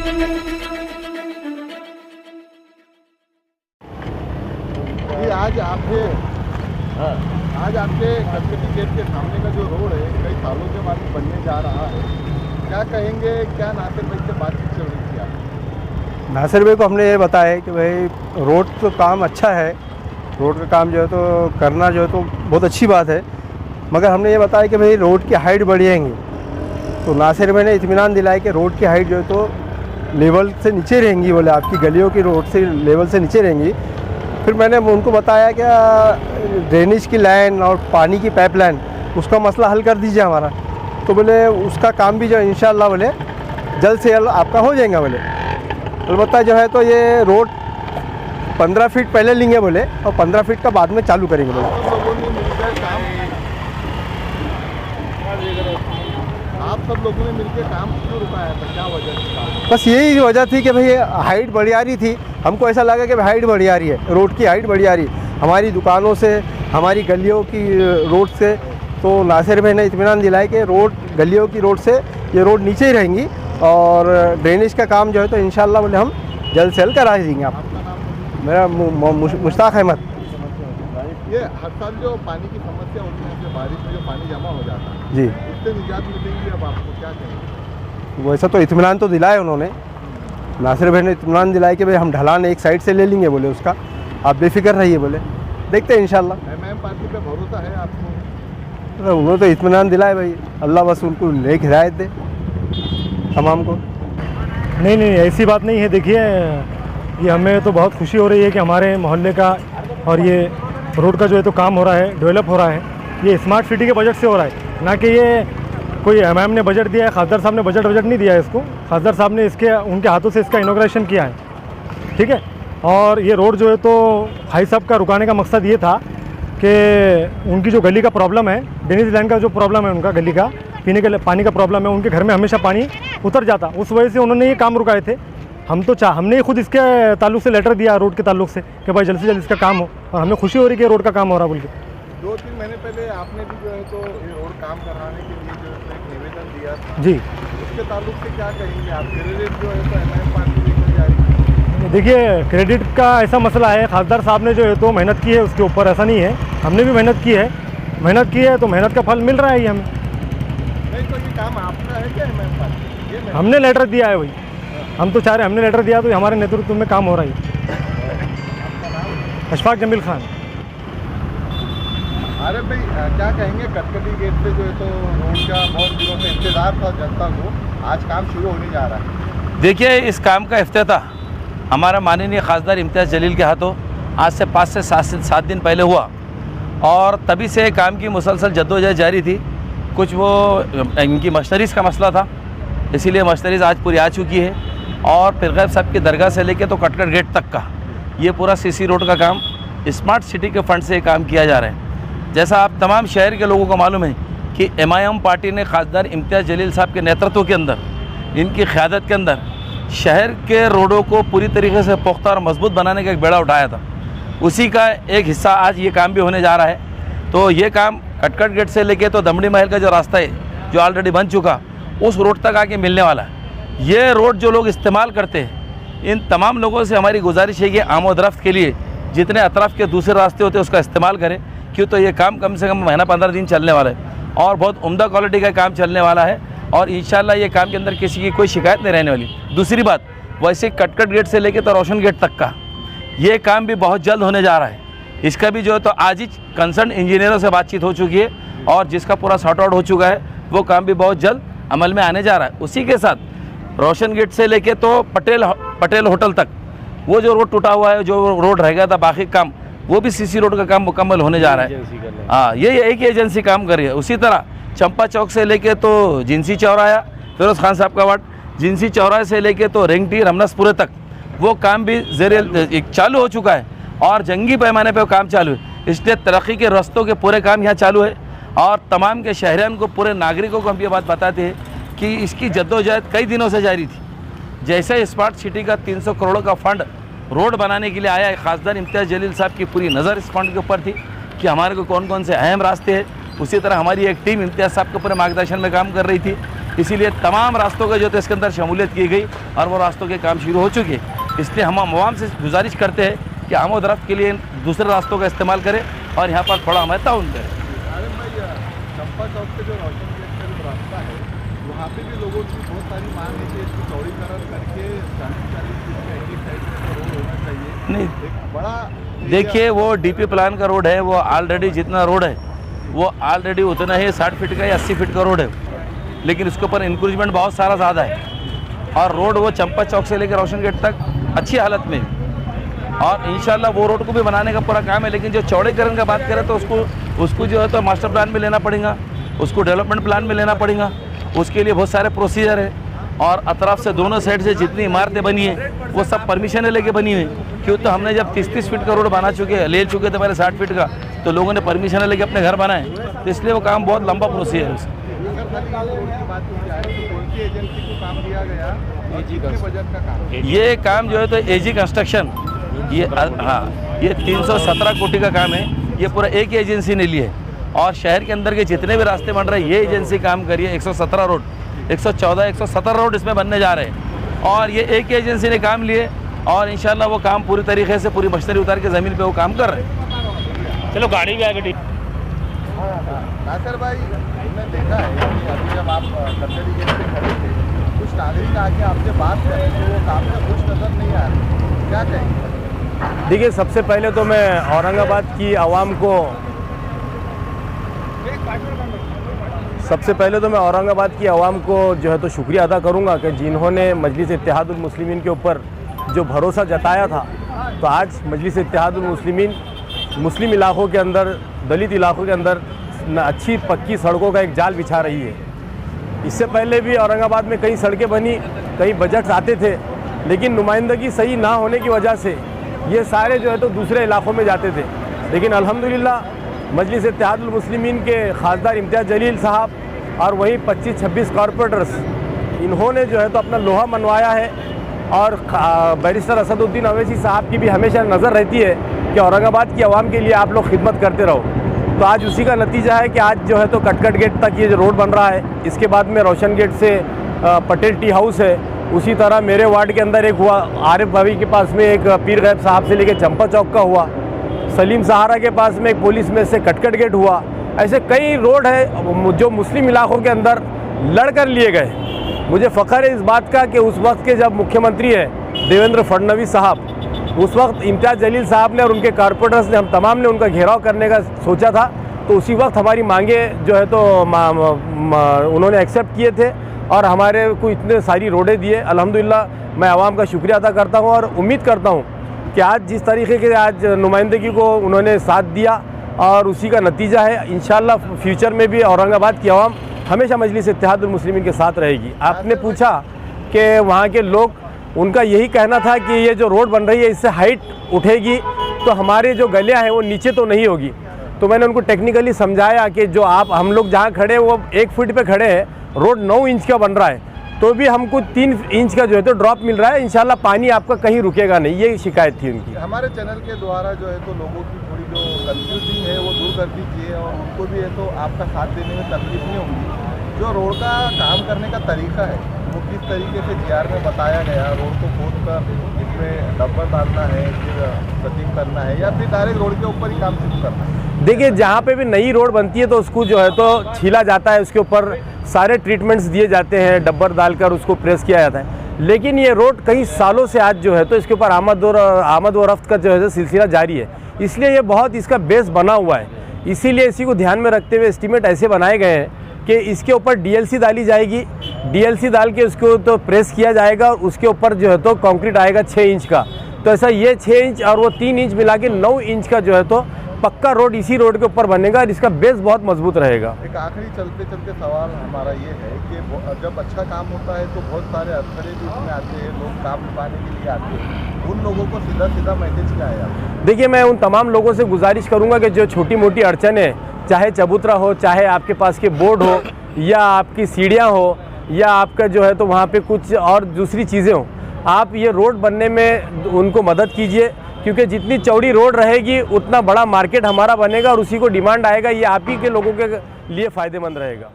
आज आपके कटकटी गेट के सामने का जो रोड है कई सालों के बाद बनने जा रहा है, क्या कहेंगे? क्या नासिर भाई से बातचीत चल रही थी आप? नासिर भाई को हमने ये बताया है कि भाई रोड तो काम अच्छा है, रोड का काम जो है तो करना जो है तो बहुत अच्छी बात है, मगर हमने ये बताया कि भाई रोड की हाइट बढ़ेंगी। तो नासिर भाई ने इत्मीनान दिलाया कि रोड की हाइट जो है तो लेवल से नीचे रहेंगी, बोले आपकी गलियों की रोड से लेवल से नीचे रहेंगी। फिर मैंने उनको बताया कि ड्रेनेज की लाइन और पानी की पाइपलाइन उसका मसला हल कर दीजिए हमारा। तो बोले उसका काम भी जो इंशाल्लाह बोले जल्द से जल्द आपका हो जाएगा। बोले अलबत्ता जो है तो ये रोड 15 फीट पहले लेंगे बोले और 15 फीट का बाद में चालू करेंगे बोले। आप सब लोगों ने मिलकर काम क्यों रुकाया था, क्या वजह थी? बस यही वजह थी कि भाई हाइट बढ़ी आ रही थी, हमको ऐसा लगा कि भाई हाइट बढ़ी आ रही है, रोड की हाइट बढ़ी आ रही है हमारी दुकानों से, हमारी गलियों की रोड से। तो नासिर भाई ने इत्मीनान दिलाया कि रोड गलियों की रोड से ये रोड नीचे ही रहेंगी और ड्रेनेज का काम जो है तो इंशाल्लाह बोले हम जल्द से जल्द करा देंगे। आप मेरा मुश्ताक अहमद। ये हर साल जो पानी की समस्या होती है, जो बारिश में जो पानी जमा हो जाता है जी, उससे निजात मिलेगी अब आपको, क्या कहेंगे? वैसा तो इत्मीनान तो दिलाया उन्होंने, नासिर भाई ने इत्मीनान दिलाया कि भाई हम ढलान एक साइड से ले लेंगे बोले, उसका आप बेफिक्र रहिए बोले, देखते हैं इंशाल्लाह। एमआईएम पार्टी पे भरोसा है आपको? तो उन्होंने तो इत्मीनान दिलाया भाई, अल्लाह बस उनको नेक हिदायत दे तमाम को। नहीं ऐसी बात नहीं है। देखिए ये हमें तो बहुत खुशी हो रही है कि हमारे मोहल्ले का और ये रोड का जो है तो काम हो रहा है, डेवलप हो रहा है। ये स्मार्ट सिटी के बजट से हो रहा है, ना कि ये कोई एमआईएम ने बजट दिया है। खासदार साहब ने बजट नहीं दिया है इसको, खासदार साहब ने उनके हाथों से इसका इनॉग्रेशन किया है, ठीक है। और ये रोड जो है तो भाई साहब का रुकाने का मकसद ये था कि उनकी जो गली का प्रॉब्लम है, ड्रेनेज लाइन का जो प्रॉब्लम है, उनका गली का पीने के पानी का प्रॉब्लम है, उनके घर में हमेशा पानी उतर जाता, उस वजह से उन्होंने ये काम रुकाए थे। हमने खुद इसके ताल्लुक से लेटर दिया रोड के ताल्लुक से कि भाई जल्द से जल्द इसका काम हो, और हमें खुशी हो रही है कि रोड का काम हो रहा बोल के। 2-3 महीने पहले आपने भी जो है तो ये रोड काम कराने के लिए जो है एक निवेदन दिया था जी, उसके ताल्लुक से क्या कहेंगे आप? क्रेडिट जो है तो एमआईएम पार्टी लेकर जा रही है। देखिए क्रेडिट का ऐसा मसला है, खासदार साहब ने जो है तो मेहनत की है उसके ऊपर, ऐसा नहीं है, हमने भी मेहनत की है तो मेहनत का फल मिल रहा है ये हमें। नहीं तो ये काम आपका है क्या एमआईएम पार्टी? हमने लेटर दिया है भाई, हम तो चाह रहे हैं, हमने लेटर दिया तो हमारे नेतृत्व में काम हो रहा है। अशफाक जमील खान। अरे भाई क्या कहेंगे? कटकटी गेट से जो है तो रोड का बहुत दिनों से इंतजार था जनता को, आज काम शुरू होने जा रहा है। देखिए इस काम का इफ्तिताह हमारा माननीय खासदार इम्तियाज़ जलील के हाथों आज से 5 से 7 दिन पहले हुआ, और तभी से काम की मुसलसल जद्दोजहद जारी थी। कुछ वो इनकी मशनरीज़ का मसला था, इसीलिए मशनरीज़ आज पूरी आ चुकी है, और पिरगैब साहब की दरगाह से लेके तो कटकट गेट तक का ये पूरा सीसी रोड का काम स्मार्ट सिटी के फंड से काम किया जा रहा है। जैसा आप तमाम शहर के लोगों को मालूम है कि एमआईएम पार्टी ने खासदार इम्तियाज़ जलील साहब के नेतृत्व के अंदर, इनकी क़यादत के अंदर शहर के रोडों को पूरी तरीके से पुख्ता और मजबूत बनाने का एक बेड़ा उठाया था। उसी का एक हिस्सा आज ये काम भी होने जा रहा है। तो ये काम कटकट गेट से लेके तो दमड़ी महल का जो रास्ता है जो ऑलरेडी बन चुका, उस रोड तक आके मिलने वाला है। ये रोड जो लोग इस्तेमाल करते हैं, इन तमाम लोगों से हमारी गुजारिश है कि आमोदरफ्त के लिए जितने अतराफ़ के दूसरे रास्ते होते हैं उसका इस्तेमाल करें, क्यों तो ये काम कम से कम महीना 15 दिन चलने वाला है और बहुत उम्दा क्वालिटी का काम चलने वाला है, और इंशाल्लाह ये काम के अंदर किसी की कोई शिकायत नहीं रहने वाली। दूसरी बात, वैसे कटकट गेट से लेके तो रोशन गेट तक का ये काम भी बहुत जल्द होने जा रहा है। इसका भी जो है तो आज ही कंसर्न इंजीनियरों से बातचीत हो चुकी है, और जिसका पूरा सॉर्ट आउट हो चुका है, वो काम भी बहुत जल्द अमल में आने जा रहा है। उसी के साथ रोशन गेट से लेके तो पटेल होटल तक वो जो रोड टूटा हुआ है, जो रोड रह गया था बाकी काम, वो भी सीसी रोड का काम मुकम्मल होने जा रहा है। हाँ, ये एक ही एजेंसी काम कर रही है। उसी तरह चंपा चौक से लेके तो जिनसी चौराहा, फिरोज़ खान साहब का वार्ड, जिनसी चौराहे से लेके तो रेंगटी रमनसपुरे तक वो काम भी चालू हो चुका है, और जंगी पैमाने पर काम चालू है। इसलिए तरक्की के रास्तों के पूरे काम यहाँ चालू है, और तमाम के शहरियान को, पूरे नागरिकों को हम ये बात बताते हैं कि इसकी जद्दोजहद कई दिनों से जारी थी। जैसे स्मार्ट सिटी का 300 करोड़ का फंड रोड बनाने के लिए आया है, खासदार इम्तियाज़ जलील साहब की पूरी नज़र इस फंड के ऊपर थी कि हमारे को कौन कौन से अहम रास्ते हैं। उसी तरह हमारी एक टीम इम्तियाज़ साहब के पूरे मार्गदर्शन में काम कर रही थी इसीलिए तमाम रास्तों का जो है इसके अंदर शमूलियत की गई और वो रास्तों के काम शुरू हो चुके हैं। इसलिए हम आवाम से गुजारिश करते हैं कि आमद रफ्त के लिए दूसरे रास्तों का इस्तेमाल करें और यहाँ पर थोड़ा हमें ताउन करें। आर्यन भाई, चंपा चौक से जो रोशन गेट का जो रास्ता है वहाँ पे भी लोगों की बहुत सारी मांग है कि इसको चौड़ीकरण करके 40 फीट का एक साइड में रोड होना चाहिए। नहीं, एक बड़ा देखिए वो डीपी प्लान का रोड है, वो ऑलरेडी जितना रोड है वो ऑलरेडी उतना ही 60 फीट का या 80 फीट का रोड है, लेकिन उसके ऊपर इंक्रूजमेंट बहुत सारा ज़्यादा है और रोड वो चंपा चौक से लेकर रोशन गेट तक अच्छी हालत में है और इंशाल्लाह वो रोड को भी बनाने का पूरा काम है। लेकिन जो चौड़ीकरण का बात करें तो उसको जो है तो मास्टर प्लान में लेना पड़ेगा, उसको डेवलपमेंट प्लान में लेना पड़ेगा, उसके लिए बहुत सारे प्रोसीजर है और अतराफ से दोनों साइड से जितनी इमारतें बनी है वो सब परमिशन लेके बनी हुई। क्यों तो हमने जब 30 फीट का रोड ले चुके थे पहले 60 फीट का, तो लोगों ने परमिशन लेके अपने घर बनाए, तो इसलिए वो काम बहुत लंबा प्रोसीजर है उसका। ये काम जो है तो एजी कंस्ट्रक्शन, ये हाँ ये 317 कोटी का काम है, ये पूरा एक ही एजेंसी ने लिए और शहर के अंदर के जितने भी रास्ते बन रहे हैं ये एजेंसी काम करिए। 117 रोड 114 117 रोड इसमें बनने जा रहे हैं और ये एक ही एजेंसी ने काम लिए और इंशाल्लाह वो काम पूरी तरीके से पूरी मशीनरी उतार के ज़मीन पे वो काम कर रहे हैं। चलो गाड़ी भी आ गई। नासिर भाई, हमने देखा है कि अभी जब आप कचहरी गेट पे खड़े थे कुछ नागरिक आके आपसे बात करें तो वो काम में कुछ नज़र नहीं आ रही, क्या कहेंगे? देखिए, सबसे पहले तो मैं औरंगाबाद की आवाम को जो है तो शुक्रिया अदा करूंगा कि जिन्होंने मजलिस इत्तेहादुल मुस्लिमीन के ऊपर जो भरोसा जताया था, तो आज मजलिस इत्तेहादुल मुस्लिमीन मुस्लिम इलाकों के अंदर, दलित इलाकों के अंदर अच्छी पक्की सड़कों का एक जाल बिछा रही है। इससे पहले भी औरंगाबाद में कई सड़कें बनी, कई बजट्स आते थे, लेकिन नुमाइंदगी सही ना होने की वजह से ये सारे जो है तो दूसरे इलाकों में जाते थे। लेकिन अल्हम्दुलिल्लाह मजलिस इत्तेहादुल मुस्लिमीन के खासदार इम्तियाज़ जलील साहब और वहीं 25-26 कॉरपोरेटर्स, इन्होंने जो है तो अपना लोहा मनवाया है और बैरिस्टर असदुद्दीन अवैसी साहब की भी हमेशा नज़र रहती है कि औरंगाबाद की आवाम के लिए आप लोग खिदमत करते रहो। तो आज उसी का नतीजा है कि आज जो है तो कटकट गेट तक ये जो रोड बन रहा है, इसके बाद में रोशन गेट से पटेल टी हाउस है, उसी तरह मेरे वार्ड के अंदर एक हुआ, आरिफ भाभी के पास में एक पीर गैब साहब से लेके चंपा चौक का हुआ, सलीम सहारा के पास में एक पुलिस में से कटकट गेट हुआ। ऐसे कई रोड है जो मुस्लिम इलाकों के अंदर लड़ कर लिए गए। मुझे फ़ख्र है इस बात का कि उस वक्त के जब मुख्यमंत्री है देवेंद्र फडणवीस साहब, उस वक्त इम्तियाज़ जलील साहब ने और उनके कारपोरेटर्स ने, हम तमाम ने उनका घेराव करने का सोचा था, तो उसी वक्त हमारी मांगे जो है तो उन्होंने एक्सेप्ट किए थे और हमारे को इतने सारी रोडें दिए। अल्हम्दुलिल्लाह मैं आवाम का शुक्रिया अदा करता हूँ और उम्मीद करता हूँ कि आज जिस तरीके के आज नुमाइंदगी को उन्होंने साथ दिया और उसी का नतीजा है, इंशाल्लाह फ्यूचर में भी औरंगाबाद की आवाम हमेशा मजलिस इत्तेहादुल मुस्लिमीन के साथ रहेगी। आपने पूछा कि वहाँ के लोग, उनका यही कहना था कि ये जो रोड बन रही है इससे हाइट उठेगी तो हमारे जो गलियाँ हैं वो नीचे तो नहीं होगी। तो मैंने उनको टेक्निकली समझाया कि जो हम लोग जहाँ खड़े हैं वो 1 फीट पे खड़े हैं, रोड 9 इंच का बन रहा है, तो भी हमको 3 इंच का जो है तो ड्रॉप मिल रहा है, इंशाल्लाह पानी आपका कहीं रुकेगा नहीं, ये शिकायत थी उनकी। हमारे चैनल के द्वारा जो है तो लोगों की थोड़ी जो कंफ्यूजिंग है वो दूर कर दीजिए और उनको भी है तो आपका साथ देने में तकलीफ नहीं होगी। जो रोड का काम करने का तरीका है वो किस तरीके से जीआर में बताया गया, रोड को खोद कर इसमें डब्बर डालना है, फिर सेटिंग करना है या फिर डायरेक्ट रोड के ऊपर ही काम शुरू करना है? देखिए, जहाँ पे भी नई रोड बनती है तो उसको जो है तो छीला जाता है, उसके ऊपर सारे ट्रीटमेंट्स दिए जाते हैं, डब्बर डालकर उसको प्रेस किया जाता है। लेकिन ये रोड कई सालों से आज जो है तो इसके ऊपर आमद व रफ्त का जो है सिलसिला जारी है, इसलिए ये बहुत इसका बेस बना हुआ है। इसीलिए इसी को ध्यान में रखते हुए एस्टीमेट ऐसे बनाए गए हैं कि इसके ऊपर डीएलसी डाली जाएगी, डीएलसी डाल के उसको तो प्रेस किया जाएगा और उसके ऊपर जो है तो कंक्रीट आएगा 6 इंच का। तो ऐसा ये 6 इंच और वो 3 इंच मिला के 9 इंच का जो है तो पक्का रोड इसी रोड के ऊपर बनेगा और इसका बेस बहुत मजबूत रहेगा। एक आखिरी चलते चलते सवाल हमारा ये है कि जब अच्छा काम होता है तो बहुत सारे अड़चने भी इसमें आते हैं, लोग काम निभाने के लिए आते हैं, उन लोगों को सीधा सीधा मैसेज क्या है? देखिए, मैं उन तमाम लोगों से गुजारिश करूंगा कि जो छोटी मोटी अड़चने, चाहे चबूतरा हो, चाहे आपके पास के बोर्ड हो या आपकी सीढ़ियाँ हो या आपका जो है तो वहाँ पे कुछ और दूसरी चीज़ें हो, आप ये रोड बनने में उनको मदद कीजिए, क्योंकि जितनी चौड़ी रोड रहेगी उतना बड़ा मार्केट हमारा बनेगा और उसी को डिमांड आएगा, ये आप ही के लोगों के लिए फ़ायदेमंद रहेगा।